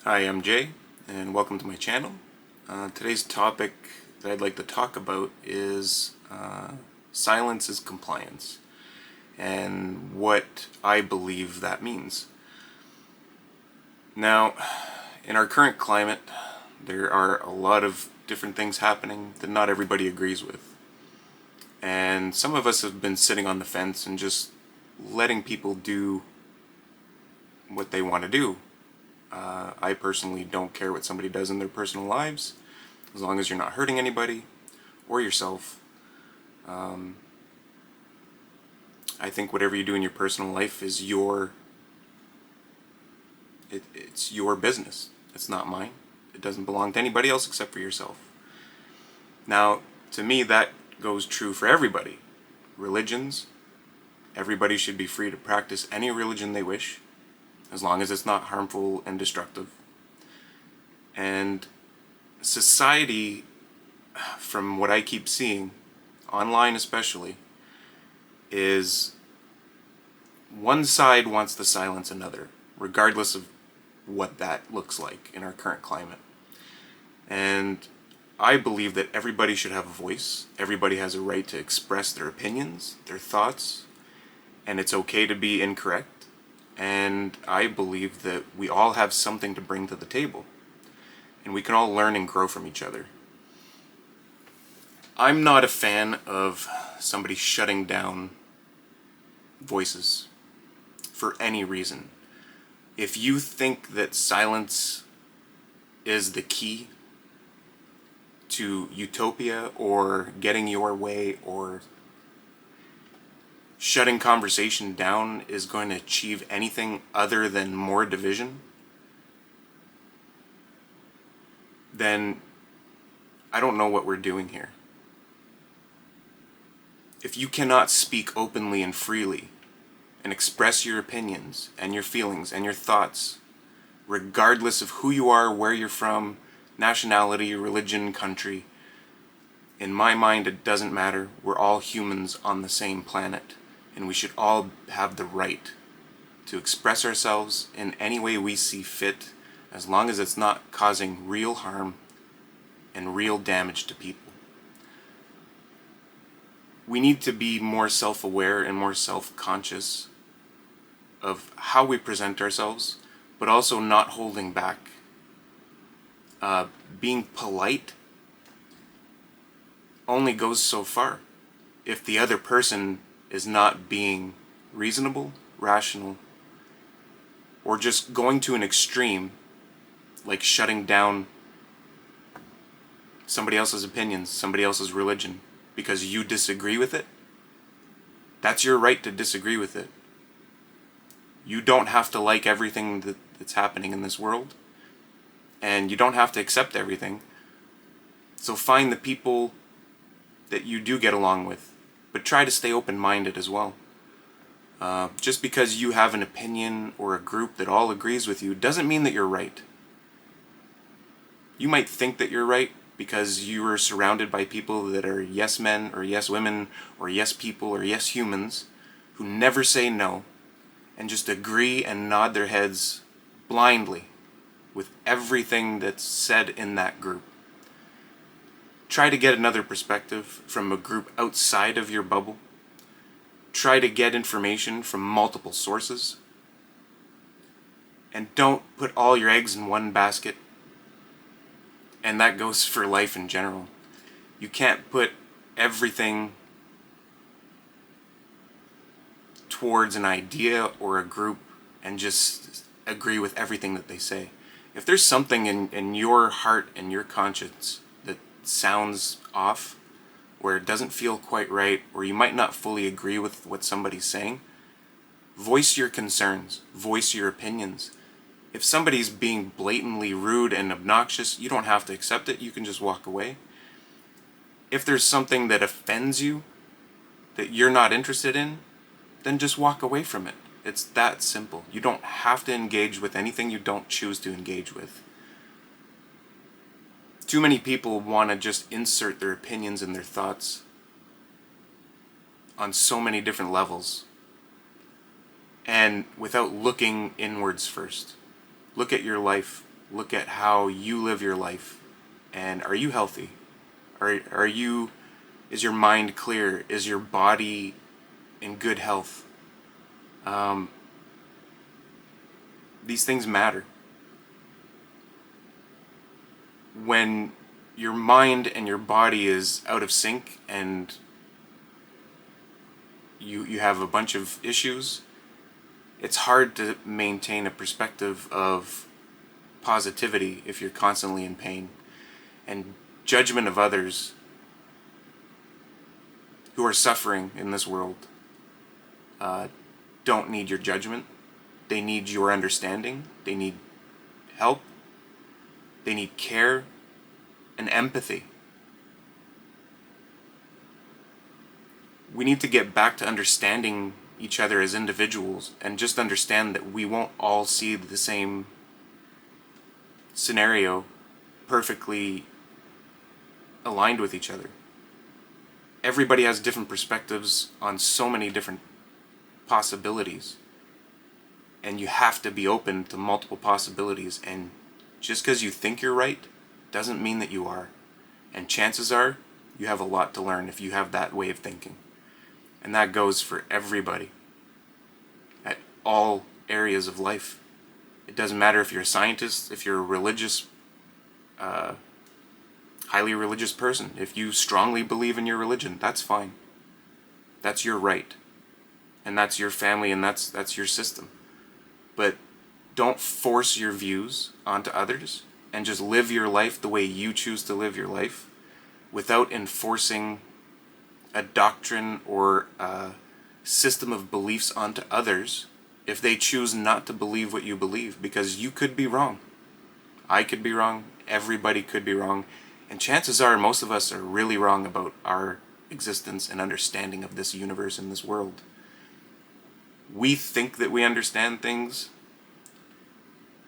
Hi, I'm Jay, and welcome to my channel. Today's topic that I'd like to talk about is silence is compliance, and what I believe that means. Now, in our current climate, there are a lot of different things happening that not everybody agrees with. And some of us have been sitting on the fence and just letting people do what they want to do. I personally don't care what somebody does in their personal lives, as long as you're not hurting anybody or yourself. I think whatever you do in your personal life is it's your business. It's not mine. It doesn't belong to anybody else except for yourself. Now, to me, that goes true for everybody. Religions, everybody should be free to practice any religion they wish, as long as it's not harmful and destructive. And society, from what I keep seeing, online especially, is one side wants to silence another, regardless of what that looks like in our current climate. And I believe that everybody should have a voice. Everybody has a right to express their opinions, their thoughts, and it's okay to be incorrect. And I believe that we all have something to bring to the table, and we can all learn and grow from each other. I'm not a fan of somebody shutting down voices for any reason. If you think that silence is the key to utopia or getting your way, or shutting conversation down is going to achieve anything other than more division, then I don't know what we're doing here. If you cannot speak openly and freely and express your opinions and your feelings and your thoughts, regardless of who you are, where you're from, nationality, religion, country, in my mind it doesn't matter. We're all humans on the same planet, and we should all have the right to express ourselves in any way we see fit, as long as it's not causing real harm and real damage to people. We need to be more self-aware and more self-conscious of how we present ourselves, but also not holding back. Being polite only goes so far. If the other person is not being reasonable, rational, or just going to an extreme, like shutting down somebody else's opinions, somebody else's religion, because you disagree with it, that's your right to disagree with it. You don't have to like everything that's happening in this world, and you don't have to accept everything. So find the people that you do get along with, but try to stay open-minded as well. Just because you have an opinion or a group that all agrees with you doesn't mean that you're right. You might think that you're right because you are surrounded by people that are yes men or yes women or yes people or yes humans who never say no and just agree and nod their heads blindly with everything that's said in that group. Try to get another perspective from a group outside of your bubble. Try to get information from multiple sources. And don't put all your eggs in one basket. And that goes for life in general. You can't put everything towards an idea or a group and just agree with everything that they say. If there's something in your heart and your conscience that sounds off, where it doesn't feel quite right, or you might not fully agree with what somebody's saying, voice your concerns, voice your opinions. If somebody's being blatantly rude and obnoxious, you don't have to accept it, you can just walk away. If there's something that offends you, that you're not interested in, then just walk away from it. It's that simple. You don't have to engage with anything you don't choose to engage with. Too many people want to just insert their opinions and their thoughts on so many different levels, and without looking inwards first. Look at your life. Look at how you live your life. And are you healthy? Is your mind clear? Is your body in good health? These things matter. When your mind and your body is out of sync and you have a bunch of issues, it's hard to maintain a perspective of positivity if you're constantly in pain. And judgment of others who are suffering in this world don't need your judgment. They need your understanding. They need help. They need care and empathy. We need to get back to understanding each other as individuals and just understand that we won't all see the same scenario perfectly aligned with each other. Everybody has different perspectives on so many different possibilities, and you have to be open to multiple possibilities. And just because you think you're right doesn't mean that you are, and chances are you have a lot to learn if you have that way of thinking. And that goes for everybody at all areas of life. It doesn't matter if you're a scientist, if you're a religious, highly religious person. If you strongly believe in your religion, that's fine. That's your right. And that's your family, and that's your system. But don't force your views onto others, and just live your life the way you choose to live your life without enforcing a doctrine or a system of beliefs onto others if they choose not to believe what you believe, because you could be wrong. I could be wrong. Everybody could be wrong. And chances are most of us are really wrong about our existence and understanding of this universe and this world. We think that we understand things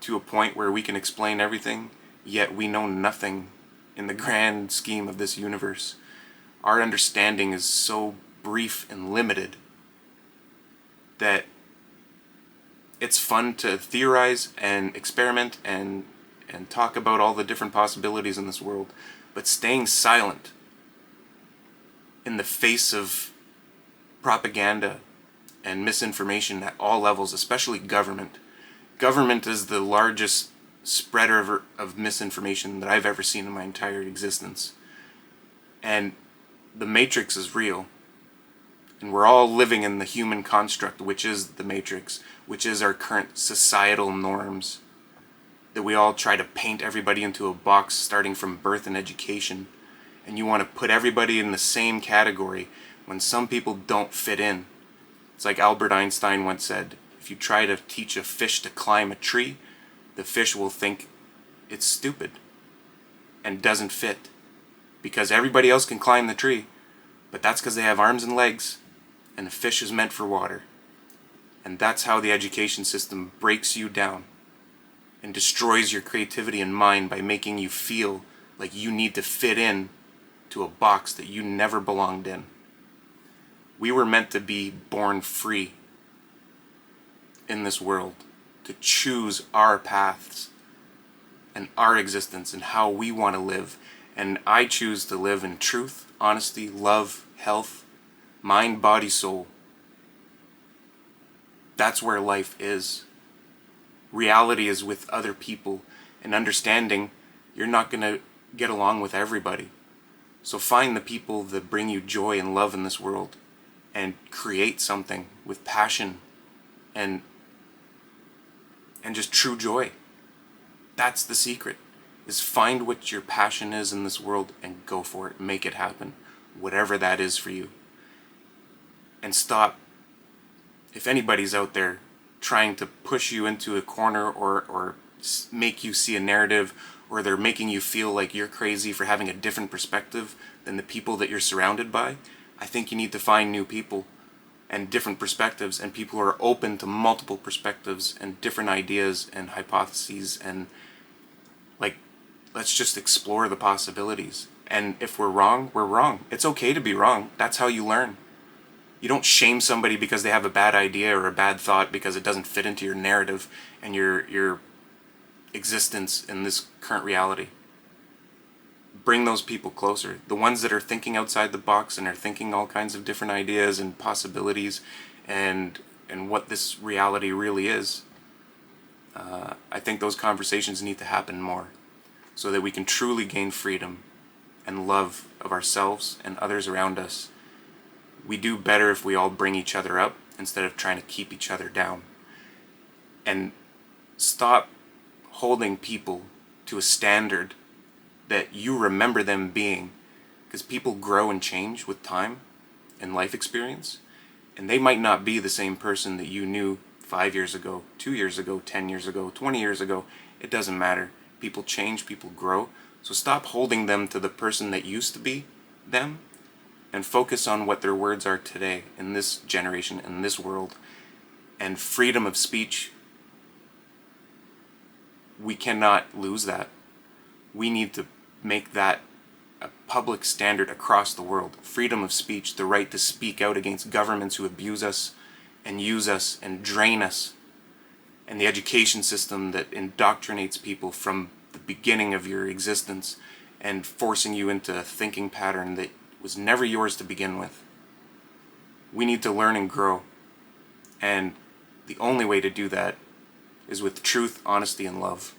to a point where we can explain everything, yet we know nothing in the grand scheme of this universe. Our understanding is so brief and limited that it's fun to theorize and experiment and talk about all the different possibilities in this world, but staying silent in the face of propaganda and misinformation at all levels, especially government. Government is the largest spreader of misinformation that I've ever seen in my entire existence. And the Matrix is real. And we're all living in the human construct, which is the Matrix, which is our current societal norms. That we all try to paint everybody into a box starting from birth and education. And you want to put everybody in the same category when some people don't fit in. It's like Albert Einstein once said, if you try to teach a fish to climb a tree, the fish will think it's stupid and doesn't fit. Because everybody else can climb the tree, but that's because they have arms and legs, and the fish is meant for water. And that's how the education system breaks you down and destroys your creativity and mind by making you feel like you need to fit in to a box that you never belonged in. We were meant to be born free in this world, to choose our paths and our existence and how we want to live. And I choose to live in truth, honesty, love, health, mind, body, soul. That's where life is. Reality is with other people, and understanding you're not going to get along with everybody. So find the people that bring you joy and love in this world, and create something with passion and just true joy. That's the secret, is find what your passion is in this world and go for it. Make it happen, whatever that is for you. And stop, if anybody's out there trying to push you into a corner or make you see a narrative, or they're making you feel like you're crazy for having a different perspective than the people that you're surrounded by, I think you need to find new people and different perspectives, and people who are open to multiple perspectives and different ideas and hypotheses, and let's just explore the possibilities. And if we're wrong, we're wrong. It's okay to be wrong. That's how you learn. You don't shame somebody because they have a bad idea or a bad thought because it doesn't fit into your narrative, and you're existence in this current reality. Bring those people closer. The ones that are thinking outside the box and are thinking all kinds of different ideas and possibilities and what this reality really is. I think those conversations need to happen more so that we can truly gain freedom and love of ourselves and others around us. We do better if we all bring each other up instead of trying to keep each other down. And stop holding people to a standard that you remember them being, because people grow and change with time and life experience, and they might not be the same person that you knew 5 years ago, 2 years ago, 10 years ago, 20 years ago. It doesn't matter. People change, people grow. So stop holding them to the person that used to be them and focus on what their words are today in this generation, in this world. And freedom of speech, we cannot lose that. We need to make that a public standard across the world. Freedom of speech, the right to speak out against governments who abuse us and use us and drain us, and the education system that indoctrinates people from the beginning of your existence and forcing you into a thinking pattern that was never yours to begin with. We need to learn and grow, and the only way to do that is with truth, honesty, and love.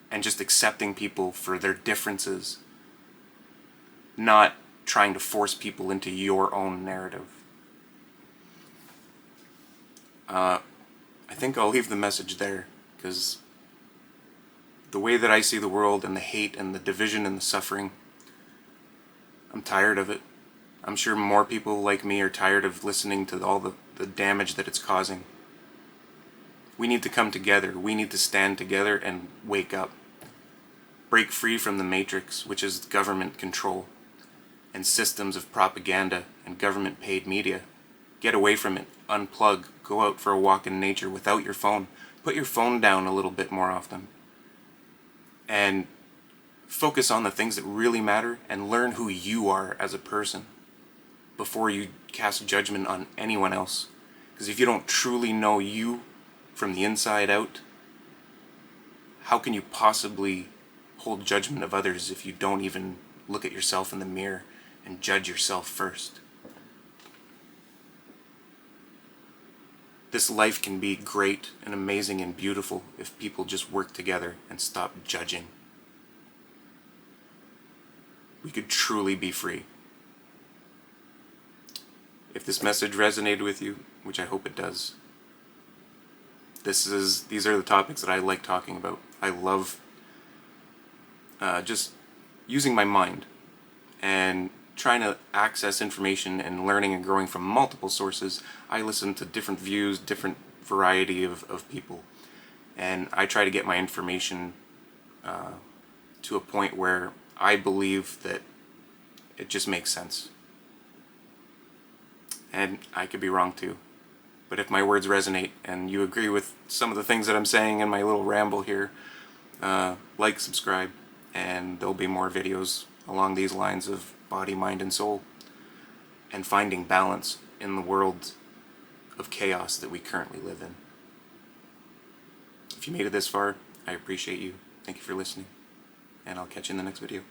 And just accepting people for their differences, not trying to force people into your own narrative. I think I'll leave the message there, because the way that I see the world and the hate and the division and the suffering, I'm tired of it. I'm sure more people like me are tired of listening to all the damage that it's causing. We need to come together. We need to stand together and wake up. Break free from the matrix, which is government control and systems of propaganda and government-paid media. Get away from it. Unplug. Go out for a walk in nature without your phone. Put your phone down a little bit more often. And focus on the things that really matter and learn who you are as a person before you cast judgment on anyone else. Because if you don't truly know you from the inside out, how can you possibly hold judgment of others if you don't even look at yourself in the mirror and judge yourself first? This life can be great and amazing and beautiful if people just work together and stop judging. We could truly be free. If this message resonated with you, which I hope it does, these are the topics that I like talking about. I love just using my mind and trying to access information and learning and growing from multiple sources. I listen to different views, different variety of people, and I try to get my information to a point where I believe that it just makes sense. And I could be wrong too. But if my words resonate and you agree with some of the things that I'm saying in my little ramble here, like, subscribe, and there'll be more videos along these lines of body, mind, and soul, and finding balance in the world of chaos that we currently live in. If you made it this far, I appreciate you. Thank you for listening, and I'll catch you in the next video.